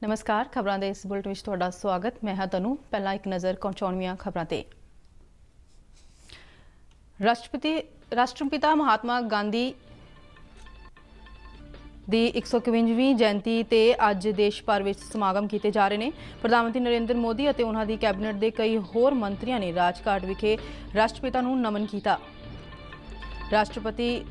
नमस्कार खबरों के इस बुलेटिन में तुहाडा स्वागत। मैं हाँ तनु। पहला एक नज़र कौचौणवीਆਂ खबरों ते। राष्ट्रपिता महात्मा गांधी ਦੀ 151ਵੀਂ ਜयंती ਤੇ ਅੱਜ ਦੇਸ਼ ਭਰ ਵਿੱਚ ਸਮਾਗਮ ਕੀਤੇ ਜਾ ਰਹੇ ਨੇ। ਪ੍ਰਧਾਨ ਮੰਤਰੀ ਨਰਿੰਦਰ ਮੋਦੀ ਅਤੇ ਉਹਨਾਂ ਦੀ ਕੈਬਨਿਟ ਦੇ ਕਈ ਹੋਰ ਮੰਤਰੀਆਂ ਨੇ ਰਾਜਘਾਟ ਵਿਖੇ ਰਾਸ਼ਟਰਪਿਤਾ ਨੂੰ ਨਮਨ ਕੀਤਾ। ਰਾਸ਼ਟਰਪਤੀ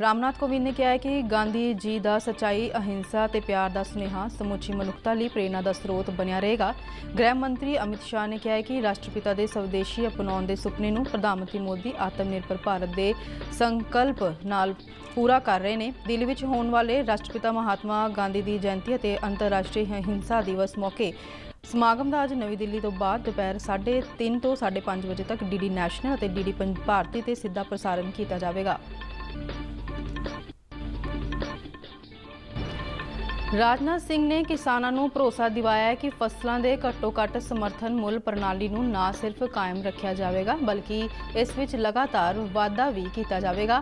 ਰਾਮਨਾਥ ਕੋਵਿੰਦ ਨੇ ਕਿਹਾ ਹੈ ਕਿ ਗਾਂਧੀ ਜੀ ਦਾ ਸੱਚਾਈ, ਅਹਿੰਸਾ ਤੇ ਪਿਆਰ ਦਾ ਸੁਨੇਹਾ ਸਮੁੱਚੀ ਮਨੁੱਖਤਾ ਲਈ ਪ੍ਰੇਰਨਾ ਦਾ ਸਰੋਤ ਬਣਿਆ ਰਹੇਗਾ। ਗ੍ਰਹਿ ਮੰਤਰੀ ਅਮਿਤ ਸ਼ਾਹ ਨੇ ਕਿਹਾ ਹੈ ਕਿ ਰਾਸ਼ਟਰਪਿਤਾ ਦੇ ਸਵਦੇਸ਼ੀ ਅਪਣਾਉਣ ਦੇ ਸੁਪਨੇ ਨੂੰ ਪ੍ਰਧਾਨ ਮੰਤਰੀ ਮੋਦੀ ਆਤਮ ਨਿਰਭਰ ਭਾਰਤ ਦੇ ਸੰਕਲਪ ਨਾਲ पूरा कर रहे हैं। दिल्ली में होने वाले राष्ट्रपिता महात्मा गांधी की जयंती और अंतरराष्ट्रीय अहिंसा दिवस मौके समागम का अज नवी दिल्ली तो बाद दोपहर 3:30 तो 5:30 बजे तक डीडी नैशनल और डीडी भारती से सीधा प्रसारण किया जाएगा। राजनाथ सिंह ने किसानों को भरोसा दिवाया है कि फसलों के घट्टो घट्ट समर्थन मुल प्रणाली को न सिर्फ कायम रखा जाएगा बल्कि इस विच लगातार वाधा भी किया जाएगा।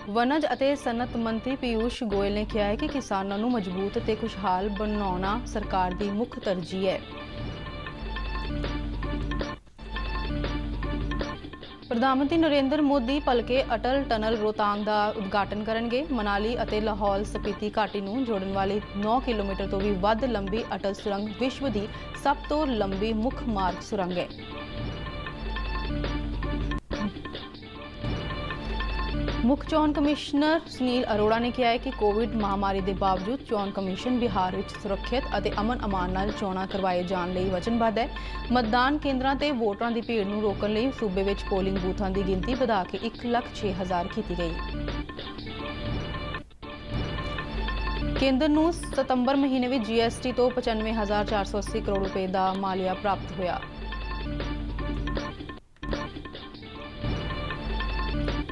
वनज ਅਤੇ ਸਨਅਤ ਮੰਤਰੀ ਪੀयूष गोयल ने कहा है कि किसानों को मजबूत और खुशहाल बनाना सरकार की मुख्य तरजीह है। प्रधानमंत्री नरेंद्र मोदी भलके अटल टनल रोहतांग का उद्घाटन करेंगे। मनाली और लाहौल स्पीति घाटी को जोड़न वाली 9 किलोमीटर तो भी वध लंबी अटल सुरंग विश्व की सब तो लंबी मुख्य मार्ग सुरंग है। मुख्य चोन कमिश्नर सुनील अरोड़ा ने कहा है कि कोविड महामारी के बावजूद चोन कमीशन बिहार में सुरक्षित और अमन अमान नाल चोणां करवाए जाने लई वचनबद्ध है। मतदान केंद्रां ते वोटरां की भीड़ नूं रोकण लई सूबे विच पोलिंग बूथां की गिनती वधा के 1,06,000 की गई। केंद्र नूं सितंबर महीने में GST तो 95,480 करोड़ रुपए का मालिया प्राप्त होया।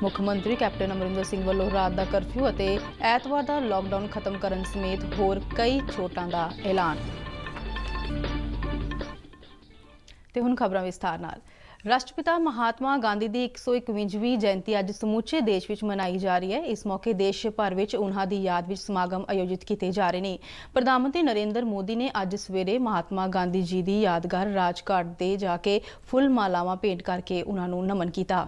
मुख्यमंत्री कैप्टन अमरिंदर सिंह वालों रात का करफ्यू और ऐतवार का लॉकडाउन खत्म करने समेत होर कई छोटां का ऐलान। ते हुण खबरां विस्तार नाल। राष्ट्रपिता महात्मा गांधी की 151वीं जयंती अज समूचे देश में मनाई जा रही है। इस मौके देश भर में उन्हां दी याद में समागम आयोजित किए जा रहे हैं। प्रधानमंत्री नरेंद्र मोदी ने अज सवेरे महात्मा गांधी जी की यादगार राजघाट ते जाके फुल मालावां भेंट करके उन्होंने नमन किया।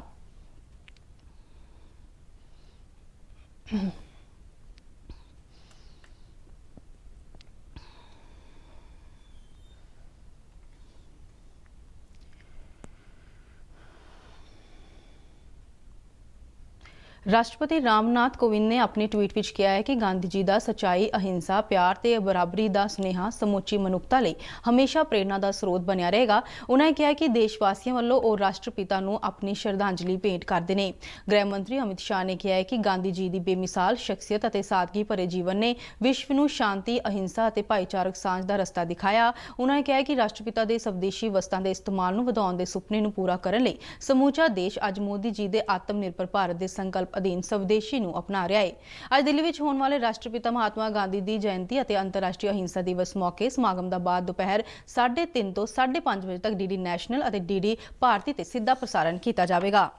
राष्ट्रपति रामनाथ कोविंद ने अपने ट्वीट में कहा है कि गांधी जी का सच्चाई, अहिंसा, प्यार ते बराबरी का सुनेहा समूची मनुखता लिए हमेशा प्रेरणा का स्रोत बनिया रहेगा। उन्होंने कहा है कि देशवासियों वालों और राष्ट्रपिता को अपनी श्रद्धांजलि भेंट करते हैं। गृह मंत्री अमित शाह ने कहा है कि गांधी जी की बेमिसाल शख्सियत और सादगी भरे जीवन ने विश्व को शांति, अहिंसा और भाईचारक सांझ का रस्ता दिखाया। उन्होंने कहा है कि राष्ट्रपिता के स्वदेशी वस्तां के इस्तेमाल वधाउण के सुपने को पूरा करने लई समूचा देश अज मोदी जी के आत्म निर्भर भारत के संकल्प अधीन स्वदेशी नूं अपना रहा है। आज दिल्ली में होने वाले राष्ट्रपिता महात्मा गांधी की जयंती और अंतरराष्ट्रीय अहिंसा दिवस मौके समागम का बाद दोपहर 3:30 तो 5:30 बजे तक डीडी नैशनल और डीडी भारती से सीधा प्रसारण किया जाएगा।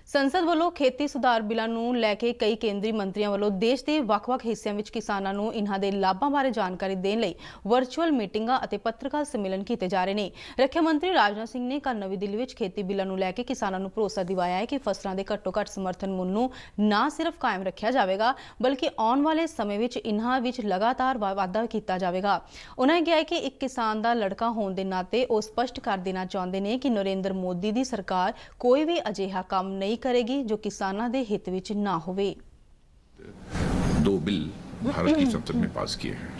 संसद वालों खेती सुधार बिलों को लैके कई केंद्रीय मंत्रियों वालों देश के ਵੱਖ-ਵੱਖ हिस्सों में किसानों को इन्हां दे लाभां बारे जानकारी देने लई वर्चुअल मीटिंगां और पत्रकार सम्मेलन किए जा रहे हैं। रक्षा मंत्री राजनाथ सिंह ने कल नवी दिल्ली में खेती बिलों को लैके किसानों को भरोसा दिवाया है कि फसलों के घट्टो घट्ट समर्थन मुल नूं न सिर्फ कायम रखा जाएगा बल्कि आने वाले समय में इन्हां विच लगातार वाधा किया जाएगा। उन्होंने कहा है कि एक किसान का लड़का होने के नाते वो स्पष्ट कर देना चाहते हैं कि नरेंद्र मोदी की सरकार कोई भी अजिहा काम नहीं करेगी जो किसानों के हित विच ना होवे। 2 बिल भारत की संसद में पास किए हैं।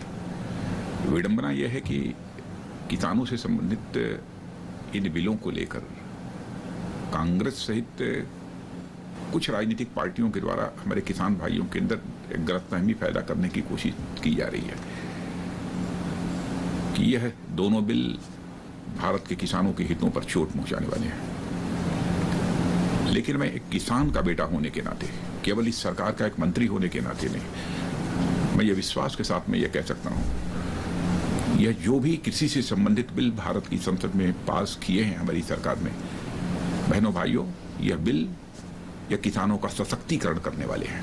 विडंबना यह है कि किसानों से संबंधित इन बिलों को लेकर कांग्रेस सहित कुछ राजनीतिक पार्टियों के द्वारा हमारे किसान भाइयों के अंदर एक गलतफहमी पैदा करने की कोशिश की जा रही है कि यह दोनों बिल भारत के किसानों के हितों पर चोट पहुंचाने वाले हैं। लेकिन मैं एक किसान का बेटा होने के नाते, केवल इस सरकार का एक मंत्री होने के नाते नहीं, मैं ये विश्वास के साथ में ये कह सकता हूं, यह जो भी कृषि से संबंधित बिल भारत की संसद में पास किए हैं हमारी सरकार ने, बहनों भाइयों, यह बिल यह किसानों का सशक्तिकरण करने वाले हैं।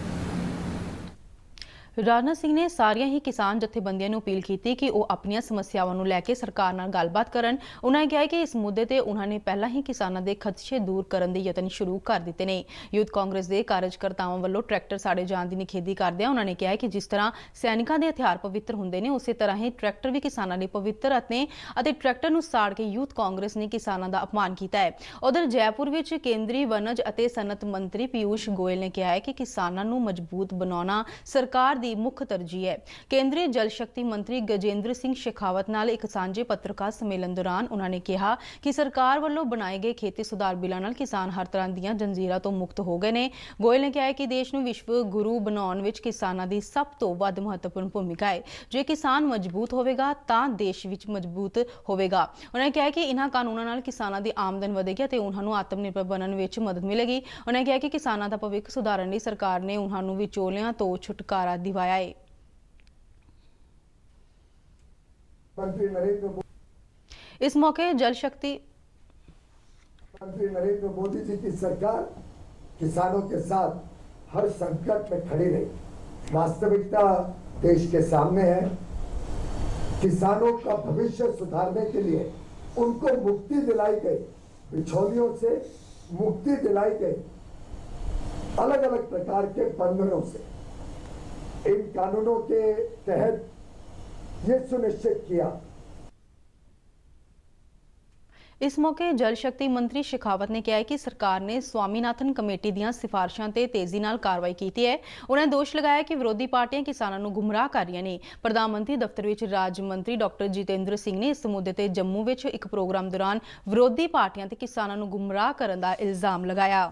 ਰਾਜਨਾਥ ਸਿੰਘ ਨੇ ਸਾਰੀਆਂ ਹੀ ਕਿਸਾਨ ਜਥੇਬੰਦੀਆਂ ਨੂੰ ਅਪੀਲ ਕੀਤੀ ਕਿ ਉਹ ਆਪਣੀਆਂ ਸਮੱਸਿਆਵਾਂ ਨੂੰ ਲੈ ਕੇ ਸਰਕਾਰ ਨਾਲ ਗੱਲਬਾਤ ਕਰਨ। ਉਨ੍ਹਾਂ ਨੇ ਕਿਹਾ ਕਿ ਇਸ ਮੁੱਦੇ ਤੇ ਉਨ੍ਹਾਂ ਨੇ ਪਹਿਲਾਂ ਹੀ ਕਿਸਾਨਾਂ ਦੇ ਖਦਸ਼ੇ ਦੂਰ ਕਰਨ ਦੇ ਯਤਨ ਸ਼ੁਰੂ ਕਰ ਦਿੱਤੇ ਨੇ। ਯੂਥ ਕਾਂਗਰਸ ਦੇ ਕਾਰਜਕਰਤਾਵਾਂ ਵੱਲੋਂ ਟਰੈਕਟਰ ਸਾੜੇ ਜਾਣ ਦੀ ਨਿਖੇਧੀ ਕਰਦਿਆਂ ਉਨ੍ਹਾਂ ਨੇ ਕਿਹਾ ਕਿ ਜਿਸ ਤਰ੍ਹਾਂ ਸੈਨਿਕਾਂ ਦੇ ਹਥਿਆਰ ਪਵਿੱਤਰ ਹੁੰਦੇ ਨੇ, ਉਸੇ ਤਰ੍ਹਾਂ ਹੀ ਟਰੈਕਟਰ ਵੀ ਕਿਸਾਨਾਂ ਲਈ ਪਵਿੱਤਰ ਅਤੇ ਟਰੈਕਟਰ ਨੂੰ ਸਾੜ ਕੇ ਯੂਥ ਕਾਂਗਰਸ ਨੇ ਕਿਸਾਨਾਂ ਦਾ ਅਪਮਾਨ ਕੀਤਾ ਹੈ। ਉਧਰ ਜੈਪੁਰ ਵਿੱਚ ਕੇਂਦਰੀ ਵਣਜ ਅਤੇ ਸਨਅਤ ਮੰਤਰੀ ਪੀਯੂਸ਼ ਗੋਇਲ ਨੇ ਕਿਹਾ ਹੈ ਕਿ ਕਿਸਾਨਾਂ ਨੂੰ ਮਜ਼ਬੂਤ ਬਣਾਉਣਾ ਸਰਕਾਰ ਦੀ ਮੁੱਖ ਤਰਜੀਹ ਹੈ। ਕੇਂਦਰੀ ਜਲ ਸ਼ਕਤੀ ਮੰਤਰੀ ਗਜੇਂਦਰ ਸਿੰਘ ਸ਼ੇਖਾਵਤ ਨਾਲ ਇੱਕ ਸਾਂਝੇ ਪੱਤਰਕਾਰ ਸੰਮੇਲਨ ਦੌਰਾਨ ਉਨ੍ਹਾਂ ਨੇ ਕਿਹਾ ਕਿ ਸਰਕਾਰ ਵੱਲੋਂ ਬਣਾਏ ਗਏ ਖੇਤੀ ਸੁਧਾਰ ਬਿੱਲਾਂ ਨਾਲ ਕਿਸਾਨ ਹਰ ਤਰ੍ਹਾਂ ਦੀਆਂ ਜੰਜੀਰਾਂ ਤੋਂ ਮੁਕਤ ਹੋ ਗਏ ਨੇ। ਗੋਇਲ ਨੇ ਕਿਹਾ ਕਿ ਦੇਸ਼ ਨੂੰ ਵਿਸ਼ਵ ਗੁਰੂ ਬਣਾਉਣ ਵਿੱਚ ਕਿਸਾਨਾਂ ਦੀ ਸਭ ਤੋਂ ਵੱਧ ਮਹੱਤਵਪੂਰਨ ਭੂਮਿਕਾ ਹੈ। ਜੇ ਕਿਸਾਨ ਮਜ਼ਬੂਤ ਹੋਵੇਗਾ ਤਾਂ ਦੇਸ਼ ਵਿੱਚ ਮਜ਼ਬੂਤ ਹੋਵੇਗਾ। ਉਨ੍ਹਾਂ ਨੇ ਕਿਹਾ ਕਿ ਇਹਨਾਂ ਕਾਨੂੰਨਾਂ ਨਾਲ ਕਿਸਾਨਾਂ ਦੀ ਆਮਦਨ ਵਧੇਗੀ ਅਤੇ ਉਨ੍ਹਾਂ ਨੂੰ ਆਤਮ ਨਿਰਭਰ ਬਣਨ ਵਿੱਚ ਮਦਦ ਮਿਲੇਗੀ। ਉਨ੍ਹਾਂ ਨੇ ਕਿਹਾ ਕਿ ਕਿਸਾਨਾਂ ਦਾ ਭਵਿੱਖ ਸੁਧਾਰਨ ਲਈ ਸਰਕਾਰ ਨੇ ਉਨ੍ਹਾਂ ਨੂੰ ਵਿਚੋਲਿਆਂ ਤੋਂ ਛੁਟਕਾਰਾ ਦਿਵਾਇਆ ਹੈ। इस मौके जल शक्ति मंत्री नरेंद्र मोदी जी की सरकार किसानों के साथ हर संकट में खड़ी रही। वास्तविकता देश के सामने है। किसानों का भविष्य सुधारने के लिए उनको मुक्ति दिलाई गई, बिचौलियों से मुक्ति दिलाई गई, अलग अलग प्रकार के बंधनों से। इन कानूनों के तहत ये सुनिश्चित किया। इस मौके जल शक्ति मंत्री शेखावत ने कहा कि सरकार ने स्वामीनाथन कमेटी ਦੀਆਂ ਸਿਫਾਰਸ਼ਾਂ ਤੇ ਤੇਜ਼ੀ ਨਾਲ ਕਾਰਵਾਈ ਕੀਤੀ ਹੈ। ਉਹਨਾਂ ਨੇ ਦੋਸ਼ ਲਗਾਇਆ ਕਿ ਵਿਰੋਧੀ ਪਾਰਟੀਆਂ ਕਿਸਾਨਾਂ ਨੂੰ ਗੁੰਮਰਾਹ ਕਰ ਰਹੀਆਂ ਨੇ। ਪ੍ਰਧਾਨ ਮੰਤਰੀ ਦਫ਼ਤਰ ਵਿੱਚ ਰਾਜ ਮੰਤਰੀ ਡਾਕਟਰ ਜਤਿੰਦਰ ਸਿੰਘ ਨੇ ਇਸ ਮੁੱਦੇ ਤੇ ਜੰਮੂ ਵਿੱਚ ਇੱਕ ਪ੍ਰੋਗਰਾਮ ਦੌਰਾਨ ਵਿਰੋਧੀ ਪਾਰਟੀਆਂ ਤੇ ਕਿਸਾਨਾਂ ਨੂੰ ਗੁੰਮਰਾਹ ਕਰਨ ਦਾ ਇਲਜ਼ਾਮ ਲਗਾਇਆ।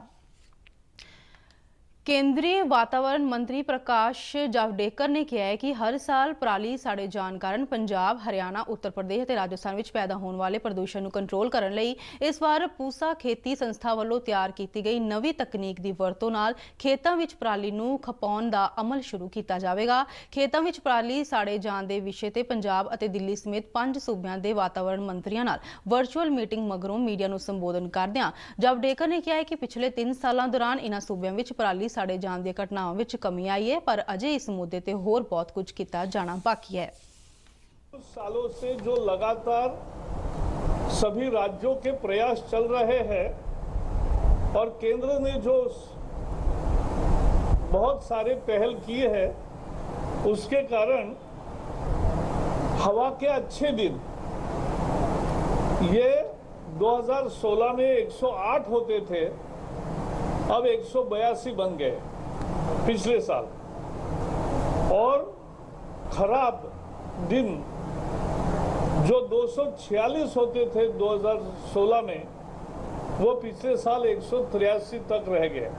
केंद्रीय वातावरण मंत्री प्रकाश जावड़ेकर ने कहा है कि हर साल पराली साड़े जाण कारण पंजाब, हरियाणा, उत्तर प्रदेश और राजस्थान में पैदा होने वाले प्रदूषण को कंट्रोल करने लई इस बार पूसा खेती संस्था वालों तैयार की गई नवी तकनीक की वरतों नाल खेतां विच पराली नूं खपाउण दा अमल शुरू किया जाएगा। खेतां विच पराली साड़े जाण दे विषय ते पंजाब और दिल्ली समेत 5 सूबिਆਂ ਦੇ वातावरण मंत्रियों नाल वर्चुअल मीटिंग मगरों मीडिया नूं संबोधन करदिआं जावड़ेकर ने कहा है कि पिछले 3 सालां दौरान इन्हां सूबिਆਂ विच पराली साड़े जाण दी घटनावां विच कमी आई है, पर अजे इस मुद्दे ते होर बहुत कुछ किया जाना बाकी है। कुछ सालों से जो लगातार सभी राज्यों के प्रयास चल रहे हैं और केंद्र ने जो बहुत सारे पहल किए हैं, उसके कारण हवा के अच्छे दिन ये 2016 में 108 होते थे, अब 182 बन गए पिछले साल। और खराब दिन जो 246 होते थे 2016 में, वो पिछले साल 183 तक रह गए।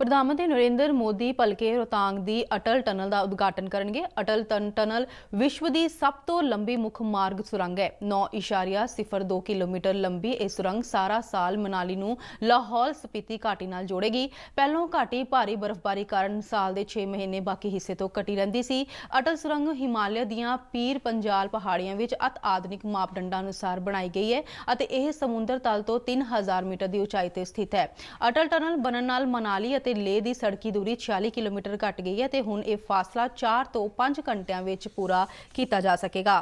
प्रधानमंत्री नरेंद्र मोदी भलके रोहतांग की अटल टनल का उद्घाटन करेंगे। अटल टनल विश्व की सब तो लंबी मुख मार्ग सुरंग है। 9.02 किलोमीटर लंबी यह सुरंग सारा साल मनाली नूं लाहौल स्पीति घाटी नाल जोड़ेगी। पहलों घाटी भारी बर्फबारी कारण साल के 6 महीने बाकी हिस्से तो कटी रहिंदी सी। अटल सुरंग हिमालय दीआं पीर पंजाल पहाड़ियां विच अति आधुनिक मापदंडां अनुसार बनाई गई है अते यह समुद्र तल तो 3000 मीटर की उचाई ते स्थित है। अटल टनल बनन नाल मनाली लेह की सड़की दूरी 46 किलोमीटर घट गई है ते हुण यह फासला 4 तो 5 घंटिਆਂ ਵਿੱਚ पूरा किया जा सकेगा।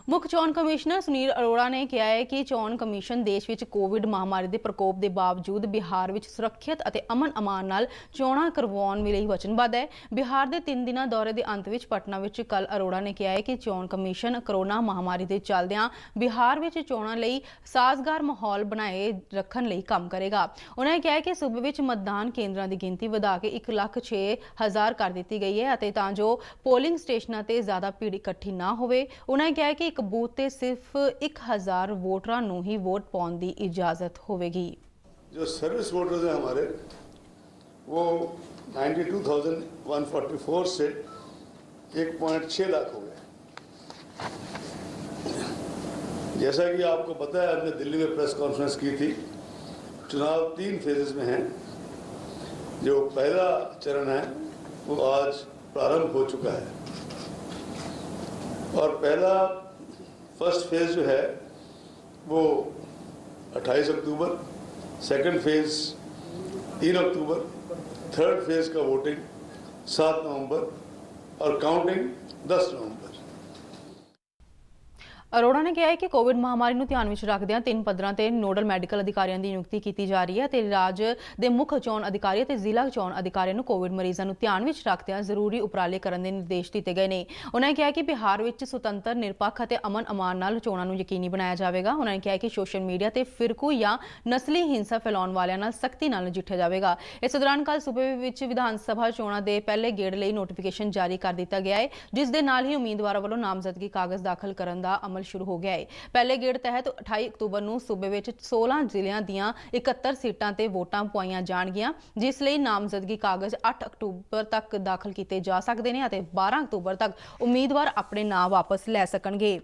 मुख चोण कमिश्नर सुनील अरोड़ा ने कहा है कि चोण कमीशन देश में कोविड महामारी के प्रकोप के बावजूद बिहार में सुरक्षित और अमन अमान नाल चोणां करवाउण लई वचनबद्ध है। बिहार के 3 दिना दौरे के अंत में पटना में कल अरोड़ा ने कहा है कि चोण कमीशन कोरोना महामारी के चलदिआं बिहार में चोणां लई साजगार माहौल बनाए रखण लई काम करेगा। उन्होंने कहा है कि सूबे में मतदान केंद्रां की गिनती वधा के 1,06,000 कर दी गई है अते तां जो पोलिंग स्टेशनां ते ज़्यादा भीड़ इकट्ठी ना होवे। उन्होंने कहा है कि एक बूथ ते सिर्फ 1000 वोटरां नूं ही वोट पाउण दी इजाजत होवेगी। जो सर्विस वोटर्स हैं हमारे, वो 92,144 से 1.6 लाख हो गए। जैसा कि आपको पता है, हमने दिल्ली में प्रेस कॉन्फ्रेंस की थी। चुनाव 3 फेजेस में हैं। जो पहला चरण है वो आज प्रारंभ हो चुका है और फर्स्ट फेज जो है वो 28 अक्टूबर, सेकंड फेज 3 अक्टूबर, थर्ड फेज का वोटिंग 7 नवंबर और काउंटिंग 10 नवंबर। ਅਰੋੜਾ ਨੇ ਕਿਹਾ ਹੈ ਕਿ ਕੋਵਿਡ ਮਹਾਮਾਰੀ ਨੂੰ ਧਿਆਨ ਵਿੱਚ ਰੱਖਦਿਆਂ 3 ਪੱਧਰਾਂ ਤੇ ਨੋਡਲ ਮੈਡੀਕਲ ਅਧਿਕਾਰੀਆਂ ਦੀ ਨਿਯੁਕਤੀ ਕੀਤੀ ਜਾ ਰਹੀ ਹੈ ਤੇ ਰਾਜ ਦੇ ਮੁੱਖ ਚੋਣ ਅਧਿਕਾਰੀ ਅਤੇ ਜ਼ਿਲ੍ਹਾ ਚੋਣ ਅਧਿਕਾਰੀਆਂ ਨੂੰ ਕੋਵਿਡ ਮਰੀਜ਼ਾਂ ਨੂੰ ਧਿਆਨ ਵਿੱਚ ਰੱਖਦਿਆਂ ਜ਼ਰੂਰੀ ਉਪਰਾਲੇ ਕਰਨ ਦੇ ਨਿਰਦੇਸ਼ ਦਿੱਤੇ ਗਏ ਨੇ। ਉਹਨਾਂ ਨੇ ਕਿਹਾ ਕਿ ਬਿਹਾਰ ਵਿੱਚ ਸੁਤੰਤਰ, ਨਿਰਪੱਖ ਅਤੇ ਅਮਨ ਅਮਾਨ ਨਾਲ ਚੋਣਾਂ ਨੂੰ ਯਕੀਨੀ ਬਣਾਇਆ ਜਾਵੇਗਾ। ਉਹਨਾਂ ਨੇ ਕਿਹਾ ਕਿ ਸੋਸ਼ਲ ਮੀਡੀਆ ਤੇ ਫਿਰਕੂ ਜਾਂ ਨਸਲੀ ਹਿੰਸਾ ਫੈਲਾਉਣ ਵਾਲਿਆਂ ਨਾਲ ਸਖਤੀ ਨਾਲ ਨਜਿੱਠਿਆ ਜਾਵੇਗਾ। ਇਸ ਦੌਰਾਨ ਕੱਲ੍ਹ ਸੂਬੇ ਵਿੱਚ ਵਿਧਾਨ ਸਭਾ ਚੋਣਾਂ ਦੇ ਪਹਿਲੇ ਗੇੜ ਲਈ ਨੋਟੀਫਿਕੇਸ਼ਨ ਜਾਰੀ ਕਰ ਦਿੱਤਾ ਗਿਆ ਹੈ, ਜਿਸ ਦੇ ਨਾਲ ਹੀ ਉਮੀਦਵਾਰਾਂ ਵੱਲੋਂ ਨਾਮਜ਼ਦਗੀ ਕਾਗਜ਼ ਦਾਖਲ ਕਰਨ ਦਾ ਅਮਲ ਸ਼ੁਰੂ ਹੋ ਗਿਆ ਹੈ। ਪਹਿਲੇ ਗੇੜ ਤਹਿਤ 28 ਅਕਤੂਬਰ ਨੂੰ ਸੂਬੇ ਵਿੱਚ 16 ਜ਼ਿਲ੍ਹਿਆਂ ਦੀਆਂ 71 ਸੀਟਾਂ ਤੇ ਵੋਟਾਂ ਪਵਾਈਆਂ ਜਾਣਗੀਆਂ, ਜਿਸ ਲਈ ਨਾਮਜ਼ਦਗੀ ਕਾਗਜ਼ 8 ਅਕਤੂਬਰ ਤੱਕ ਦਾਖਲ ਕੀਤੇ ਜਾ ਸਕਦੇ ਨੇ ਅਤੇ 12 ਅਕਤੂਬਰ ਤੱਕ ਉਮੀਦਵਾਰ ਆਪਣੇ ਨਾਂ ਵਾਪਸ ਲੈ ਸਕਣਗੇ।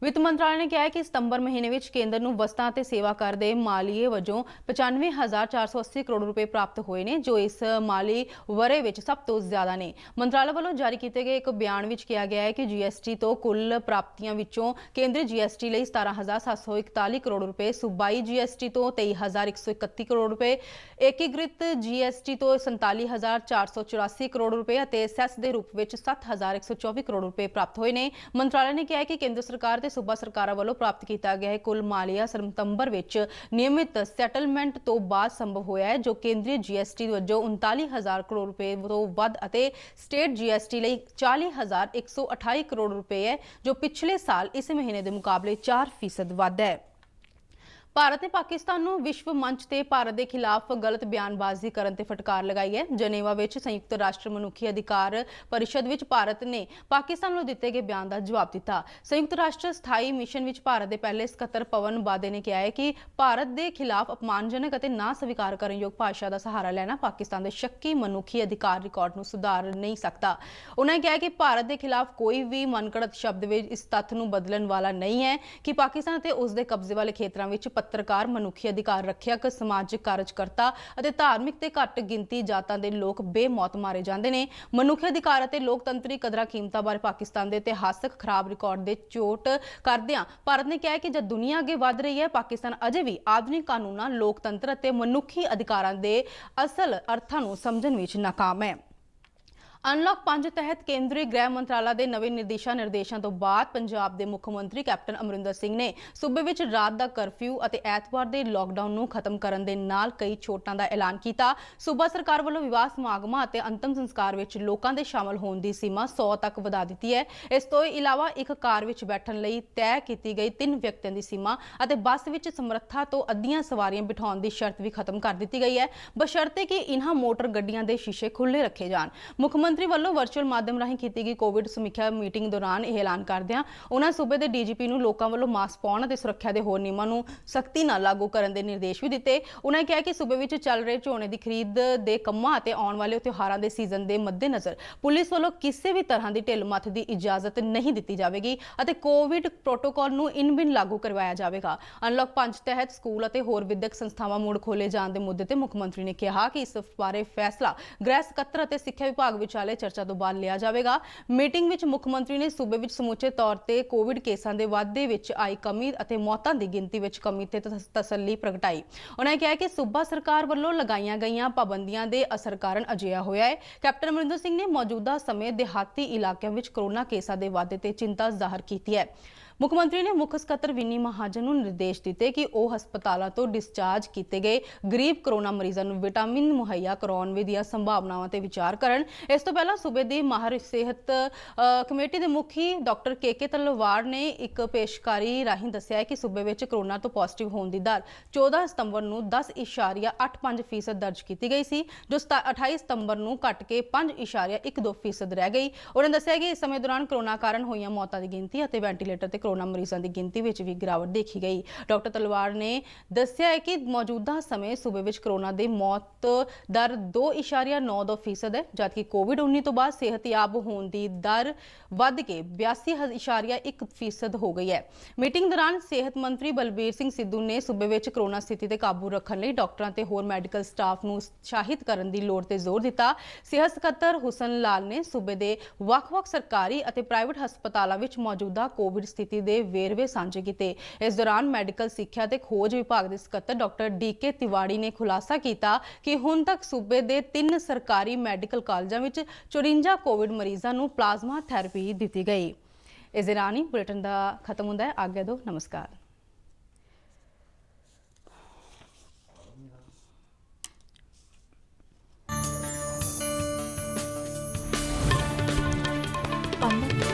ਵਿੱਤ ਮੰਤਰਾਲੇ ਨੇ ਕਿਹਾ ਹੈ ਕਿ ਸਤੰਬਰ ਮਹੀਨੇ ਵਿੱਚ ਕੇਂਦਰ ਨੂੰ ਵਸਤਾਂ ਅਤੇ ਸੇਵਾ ਕਰ ਦੇ ਮਾਲੀਏ ਵਜੋਂ 95,480 ਕਰੋੜ ਰੁਪਏ ਪ੍ਰਾਪਤ ਹੋਏ ਨੇ, ਜੋ ਇਸ ਮਾਲੀ ਵਰ੍ਹੇ ਵਿੱਚ ਸਭ ਤੋਂ ਜ਼ਿਆਦਾ ਨੇ। ਮੰਤਰਾਲੇ ਵੱਲੋਂ ਜਾਰੀ ਕੀਤੇ ਗਏ ਇੱਕ ਬਿਆਨ ਵਿੱਚ ਕਿਹਾ ਗਿਆ ਹੈ ਕਿ ਜੀਐਸਟੀ ਤੋਂ ਕੁੱਲ ਪ੍ਰਾਪਤੀਆਂ ਵਿੱਚੋਂ ਕੇਂਦਰੀ ਜੀਐਸਟੀ ਲਈ 17,741 ਕਰੋੜ ਰੁਪਏ, ਸੂਬਾਈ ਜੀਐਸਟੀ ਤੋਂ 23,131 ਕਰੋੜ ਰੁਪਏ, ਏਕੀਕ੍ਰਿਤ ਜੀਐਸਟੀ ਤੋਂ 47,484 ਕਰੋੜ ਰੁਪਏ ਅਤੇ ਸੈਸ ਦੇ ਰੂਪ ਵਿੱਚ 7,124 ਕਰੋੜ ਰੁਪਏ ਪ੍ਰਾਪਤ ਹੋਏ ਨੇ। ਮੰਤਰਾਲੇ ਨੇ ਕਿਹਾ ਹੈ ਕਿ ਕੇਂਦਰ ਸਰਕਾਰ ਤੇ ਸੂਬਾ ਸਰਕਾਰਾਂ ਵੱਲੋਂ ਪ੍ਰਾਪਤ ਕੀਤਾ ਗਿਆ ਹੈ ਕੁੱਲ ਮਾਲੀਆ ਸਤੰਬਰ ਵਿੱਚ ਨਿਯਮਿਤ ਸੈਟਲਮੈਂਟ ਤੋਂ ਬਾਅਦ ਸੰਭਵ ਹੋਇਆ ਹੈ, ਜੋ ਕੇਂਦਰੀ ਜੀਐਸਟੀ ਵਜੋਂ 39,000 ਕਰੋੜ ਰੁਪਏ ਤੋਂ ਵੱਧ ਅਤੇ ਸਟੇਟ ਜੀਐਸਟੀ ਲਈ 40,128 ਕਰੋੜ ਰੁਪਏ ਹੈ, ਜੋ ਪਿਛਲੇ ਸਾਲ ਇਸ ਮਹੀਨੇ ਦੇ ਮੁਕਾਬਲੇ 4% ਵੱਧ ਹੈ। ਭਾਰਤ ਨੇ ਪਾਕਿਸਤਾਨ ਨੂੰ ਵਿਸ਼ਵ ਮੰਚ ਤੇ ਭਾਰਤ ਦੇ ਖਿਲਾਫ ਗਲਤ ਬਿਆਨਬਾਜ਼ੀ ਕਰਨ ਤੇ ਫਟਕਾਰ ਲਗਾਈ ਹੈ। ਜਨੇਵਾ ਵਿੱਚ ਸੰਯੁਕਤ ਰਾਸ਼ਟਰ ਮਨੁੱਖੀ ਅਧਿਕਾਰ ਪਰਿਸ਼ਦ ਵਿੱਚ ਭਾਰਤ ਨੇ ਪਾਕਿਸਤਾਨ ਨੂੰ ਦਿੱਤੇ ਗਏ ਬਿਆਨ ਦਾ ਜਵਾਬ ਦਿੱਤਾ। ਸੰਯੁਕਤ ਰਾਸ਼ਟਰ ਸਥਾਈ ਮਿਸ਼ਨ ਵਿੱਚ ਭਾਰਤ ਦੇ ਪਹਿਲੇ ਸਕੱਤਰ ਪਵਨ ਬਾਦੇ ਨੇ ਕਿਹਾ ਹੈ ਕਿ ਭਾਰਤ ਦੇ ਖਿਲਾਫ ਅਪਮਾਨਜਨਕ ਅਤੇ ਨਾ ਸਵੀਕਾਰ ਕਰਨਯੋਗ ਭਾਸ਼ਾ ਦਾ ਸਹਾਰਾ ਲੈਣਾ ਪਾਕਿਸਤਾਨ ਦੇ ਸ਼ੱਕੀ ਮਨੁੱਖੀ ਅਧਿਕਾਰ ਰਿਕਾਰਡ ਨੂੰ ਸੁਧਾਰ ਨਹੀਂ ਸਕਦਾ। ਉਹਨਾਂ ਨੇ ਕਿਹਾ ਕਿ ਭਾਰਤ ਦੇ ਖਿਲਾਫ ਕੋਈ ਵੀ ਮਨਘੜਤ ਸ਼ਬਦ ਵਿੱਚ ਇਸ ਤੱਥ ਨੂੰ ਬਦਲਣ ਵਾਲਾ ਨਹੀਂ ਹੈ ਕਿ ਪਾਕਿਸਤਾਨ ਅਤੇ ਉਸ ਦੇ ਕਬਜ਼ੇ ਵਾਲੇ ਖੇਤਰਾਂ ਵਿੱਚ ਪੱਤਰਕਾਰ, ਮਨੁੱਖੀ ਅਧਿਕਾਰ ਰੱਖਿਅਕ, ਸਮਾਜਿਕ ਕਾਰਜਕਰਤਾ ਅਤੇ ਧਾਰਮਿਕ ਤੇ ਘੱਟ ਗਿਣਤੀ ਜਾਤਾਂ ਦੇ ਲੋਕ ਬੇਮੌਤ ਮਾਰੇ ਜਾਂਦੇ ਨੇ। ਮਨੁੱਖੀ ਅਧਿਕਾਰ ਅਤੇ ਲੋਕਤੰਤਰੀ ਕਦਰਾਂ ਕੀਮਤਾਂ ਬਾਰੇ ਪਾਕਿਸਤਾਨ ਦੇ ਇਤਿਹਾਸਕ ਖਰਾਬ ਰਿਕਾਰਡ ਦੇ ਚੋਟ ਕਰਦਿਆਂ ਭਾਰਤ ਨੇ ਕਿਹਾ ਕਿ ਜਦ ਦੁਨੀਆ ਅੱਗੇ ਵਧ ਰਹੀ ਹੈ, ਪਾਕਿਸਤਾਨ ਅਜੇ ਵੀ ਆਧੁਨਿਕ ਕਾਨੂੰਨਾਂ, ਲੋਕਤੰਤਰ ਅਤੇ ਮਨੁੱਖੀ ਅਧਿਕਾਰਾਂ ਦੇ ਅਸਲ ਅਰਥਾਂ ਨੂੰ ਸਮਝਣ ਵਿੱਚ ਨਾਕਾਮ ਹੈ। ਅਨਲੌਕ 5 ਤਹਿਤ ਕੇਂਦਰੀ ਗ੍ਰਹਿ ਮੰਤਰਾਲਾ ਦੇ ਨਵੇਂ ਨਿਰਦੇਸ਼ਾਂ ਤੋਂ ਬਾਅਦ ਪੰਜਾਬ ਦੇ ਮੁੱਖ ਮੰਤਰੀ ਕੈਪਟਨ ਅਮਰਿੰਦਰ ਸਿੰਘ ਨੇ ਸੂਬੇ ਵਿੱਚ ਰਾਤ ਦਾ ਕਰਫਿਊ ਅਤੇ ਐਤਵਾਰ ਦੇ ਲਾਕਡਾਊਨ ਨੂੰ ਖਤਮ ਕਰਨ ਦੇ ਨਾਲ ਕਈ ਛੋਟਾਂ ਦਾ ਐਲਾਨ ਕੀਤਾ। ਸੂਬਾ ਸਰਕਾਰ ਵੱਲੋਂ ਵਿਵਾਹ ਸਮਾਗਮਾਂ ਅਤੇ ਅੰਤਮ ਸੰਸਕਾਰ ਵਿੱਚ ਲੋਕਾਂ ਦੇ ਸ਼ਾਮਲ ਹੋਣ ਦੀ ਸੀਮਾ 100 ਤੱਕ ਵਧਾ ਦਿੱਤੀ ਹੈ। ਇਸ ਤੋਂ ਇਲਾਵਾ ਇੱਕ ਕਾਰ ਵਿੱਚ ਬੈਠਣ ਲਈ ਤੈਅ ਕੀਤੀ ਗਈ 3 ਵਿਅਕਤੀਆਂ ਦੀ ਸੀਮਾ ਅਤੇ ਬੱਸ ਵਿੱਚ ਸਮਰੱਥਾ ਤੋਂ ਅੱਧੀਆਂ ਸਵਾਰੀਆਂ ਬਿਠਾਉਣ ਦੀ ਸ਼ਰਤ ਵੀ ਖਤਮ ਕਰ ਦਿੱਤੀ ਗਈ ਹੈ, ਬਸ਼ਰਤੇ ਕਿ ਇਨ੍ਹਾਂ ਮੋਟਰ ਗੱਡੀਆਂ ਦੇ ਸ਼ੀਸ਼ੇ ਖੁੱਲ੍ਹੇ ਰੱਖੇ ਜਾਣ। ਮੁੱਖ ਮੰਤਰੀ ਵੱਲੋਂ ਵਰਚੁਅਲ ਮਾਧਿਅਮ ਰਾਹੀਂ ਕੀਤੀ ਗਈ ਕੋਵਿਡ ਸਮੀਖਿਆ ਮੀਟਿੰਗ ਦੌਰਾਨ ਇਹ ਐਲਾਨ ਕਰਦਿਆਂ ਉਹਨਾਂ ਸੂਬੇ ਦੇ ਡੀਜੀਪੀ ਨੂੰ ਲੋਕਾਂ ਵੱਲੋਂ ਮਾਸਕ ਪਾਉਣ ਅਤੇ ਸੁਰੱਖਿਆ ਦੇ ਹੋਰ ਨਿਯਮਾਂ ਨੂੰ ਸਖਤੀ ਨਾਲ ਲਾਗੂ ਕਰਨ ਦੇ ਨਿਰਦੇਸ਼ ਵੀ ਦਿੱਤੇ। ਉਹਨਾਂ ਨੇ ਕਿਹਾ ਕਿ ਸੂਬੇ ਵਿੱਚ ਚੱਲ ਰਹੇ ਝੋਨੇ ਦੀ ਖਰੀਦ ਦੇ ਕੰਮਾਂ ਅਤੇ ਆਉਣ ਵਾਲੇ ਤਿਉਹਾਰਾਂ ਦੇ ਸੀਜ਼ਨ ਦੇ ਮੱਦੇਨਜ਼ਰ ਪੁਲਿਸ ਵੱਲੋਂ ਕਿਸੇ ਵੀ ਤਰ੍ਹਾਂ ਦੀ ਢਿੱਲ-ਮੱਥ ਦੀ ਇਜਾਜ਼ਤ ਨਹੀਂ ਦਿੱਤੀ ਜਾਵੇਗੀ ਅਤੇ ਕੋਵਿਡ ਪ੍ਰੋਟੋਕਾਲ ਨੂੰ ਇਨ-ਬਿਨ ਲਾਗੂ ਕਰਵਾਇਆ ਜਾਵੇਗਾ। ਅਨਲੌਕ 5 ਤਹਿਤ ਸਕੂਲ ਅਤੇ ਹੋਰ ਵਿਦਿਅਕ ਸੰਸਥਾਵਾਂ ਮੁੜ ਖੋਲੇ ਜਾਣ ਦੇ ਮੁੱਦੇ ਤੇ ਮੁੱਖ ਮੰਤਰੀ ਨੇ ਕਿਹਾ ਕਿ ਇਸ ਬਾਰੇ ਫੈਸਲਾ ਗ੍ਰਹਿ ਸਕੱਤਰ ਅਤੇ ਸਿੱਖਿਆ ਵਿਭਾਗ ਵਿਚਾਲੇ ਚਰਚਾ ਤੋਂ ਬਾਅਦ ਲਿਆ ਜਾਵੇਗਾ। ਮੀਟਿੰਗ ਵਿੱਚ ਮੁੱਖ ਮੰਤਰੀ ਨੇ ਸੂਬੇ ਵਿੱਚ ਸਮੁੱਚੇ ਤੌਰ ਤੇ ਕੋਵਿਡ ਕੇਸਾਂ ਦੇ ਵਾਧੇ ਵਿੱਚ ਆਈ ਕਮੀ ਅਤੇ ਮੌਤਾਂ ਦੀ ਗਿਣਤੀ ਵਿੱਚ ਕਮੀ ਤੇ ਤਸੱਲੀ ਪ੍ਰਗਟਾਈ। ਉਹਨਾਂ ਨੇ ਕਿਹਾ ਕਿ ਸੂਬਾ ਸਰਕਾਰ ਵੱਲੋਂ ਲਗਾਈਆਂ ਗਈਆਂ ਪਾਬੰਦੀਆਂ ਦੇ ਅਸਰ ਕਾਰਨ ਅਜਿਹਾ ਹੋਇਆ ਹੈ। ਕੈਪਟਨ ਅਮਰਿੰਦਰ ਸਿੰਘ ਨੇ ਮੌਜੂਦਾ ਸਮੇਂ ਦਿਹਾਤੀ ਇਲਾਕਿਆਂ ਵਿੱਚ ਕੋਰੋਨਾ ਕੇਸਾਂ ਦੇ ਵਾਧੇ ਤੇ ਚਿੰਤਾ ਜ਼ਾਹਰ ਕੀਤੀ ਹੈ। ਮੁੱਖ ਮੰਤਰੀ ਨੇ ਮੁੱਖ ਸਕੱਤਰ ਵਿਨੀ ਮਹਾਜਨ ਨੂੰ ਨਿਰਦੇਸ਼ ਦਿੱਤੇ ਕਿ ਉਹ ਹਸਪਤਾਲਾਂ ਤੋਂ ਡਿਸਚਾਰਜ ਕੀਤੇ ਗਏ ਗਰੀਬ ਕੋਰੋਨਾ ਮਰੀਜ਼ਾਂ ਨੂੰ ਵਿਟਾਮਿਨ ਮੁਹੱਈਆ ਕਰਾਉਣ ਦੀਆਂ ਸੰਭਾਵਨਾਵਾਂ ਤੇ ਵਿਚਾਰ ਕਰਨ। ਇਸ ਤੋਂ ਪਹਿਲਾਂ ਸੂਬੇ ਦੀ ਮਾਹਰ ਸਿਹਤ ਕਮੇਟੀ ਦੇ ਮੁਖੀ ਡਾਕਟਰ ਕੇ ਤਲਵਾੜ ਨੇ ਇੱਕ ਪੇਸ਼ਕਾਰੀ ਰਾਹੀਂ ਦੱਸਿਆ ਹੈ ਕਿ ਸੂਬੇ ਵਿੱਚ ਕੋਰੋਨਾ ਤੋਂ ਪੋਜ਼ਿਟਿਵ ਹੋਣ ਦੀ ਦਰ 14 ਸਤੰਬਰ ਨੂੰ 10.85% ਦਰਜ ਕੀਤੀ ਗਈ ਸੀ, ਜੋ 28 ਸਤੰਬਰ ਨੂੰ ਘਟ ਕੇ 5.12% ਰਹਿ ਗਈ। ਉਹਨਾਂ ਦੱਸਿਆ ਕਿ ਇਸ ਸਮੇਂ ਦੌਰਾਨ ਕੋਰੋਨਾ ਕਾਰਨ ਹੋਈਆਂ ਮੌਤਾਂ ਦੀ ਗਿਣਤੀ ਅਤੇ ਵੈਂਟੀਲੇਟਰ ਤੇ ਕੋਰੋਨਾ ਮਰੀਜ਼ਾਂ ਦੀ ਗਿਣਤੀ ਵਿੱਚ ਵੀ ਗਿਰਾਵਟ ਦੇਖੀ ਗਈ। ਡਾਕਟਰ ਤਲਵਾੜ ਨੇ ਦੱਸਿਆ ਹੈ ਕਿ ਮੌਜੂਦਾ ਸਮੇਂ ਸੂਬੇ ਵਿੱਚ ਕੋਰੋਨਾ ਦੀ ਮੌਤ ਦਰ 2.92% ਹੈ, ਜਦਕਿ ਕੋਵਿਡ-19 ਤੋਂ ਬਾਅਦ ਸਿਹਤਯਾਬ ਹੋਣ ਦੀ ਦਰ ਵੱਧ ਕੇ 82.1% ਹੋ ਗਈ ਹੈ। ਮੀਟਿੰਗ ਦੌਰਾਨ ਸਿਹਤ ਮੰਤਰੀ ਬਲਬੀਰ ਸਿੰਘ ਸਿੱਧੂ ਨੇ ਸੂਬੇ ਵਿੱਚ ਕੋਰੋਨਾ ਸਥਿਤੀ ਤੇ ਕਾਬੂ ਰੱਖਣ ਲਈ ਡਾਕਟਰਾਂ ਤੇ ਹੋਰ ਮੈਡੀਕਲ ਸਟਾਫ ਨੂੰ ਉਤਸ਼ਾਹਿਤ ਕਰਨ ਦੀ ਲੋੜ ਤੇ ਜ਼ੋਰ ਦਿੱਤਾ। ਸਿਹਤ ਸਕੱਤਰ ਹੁਸਨ ਲਾਲ ਨੇ ਸੂਬੇ ਦੇ ਵੱਖ-ਵੱਖ ਸਰਕਾਰੀ ਅਤੇ ਪ੍ਰਾਈਵੇਟ ਹਸਪਤਾਲਾਂ ਵਿੱਚ ਮੌਜੂਦਾ ਕੋਵਿਡ ਸਥਿਤੀ ਸਥਿਤੀ ਦੇ ਵੇਰਵੇ ਸਾਂਝੇ ਕੀਤੇ। ਇਸ ਦੌਰਾਨ ਮੈਡੀਕਲ ਸਿੱਖਿਆ ਤੇ ਖੋਜ ਵਿਭਾਗ ਦੇ ਸਕੱਤਰ ਡਾਕਟਰ ਡੀ.ਕੇ. ਤਿਵਾੜੀ ਨੇ ਖੁਲਾਸਾ ਕੀਤਾ ਕਿ ਹੁਣ ਤੱਕ ਸੂਬੇ ਦੇ 3 ਸਰਕਾਰੀ ਮੈਡੀਕਲ ਕਾਲਜਾਂ ਵਿੱਚ 54 ਕੋਵਿਡ ਮਰੀਜ਼ਾਂ ਨੂੰ ਪਲਾਜ਼ਮਾ ਥੈਰੇਪੀ ਦਿੱਤੀ ਗਈ। ਇਸ ਦੇ ਨਾਲ ਹੀ ਬੁਲੇਟਿਨ ਦਾ ਖਤਮ ਹੁੰਦਾ ਹੈ। ਆਗਿਆ ਦਿਓ, ਨਮਸਕਾਰ।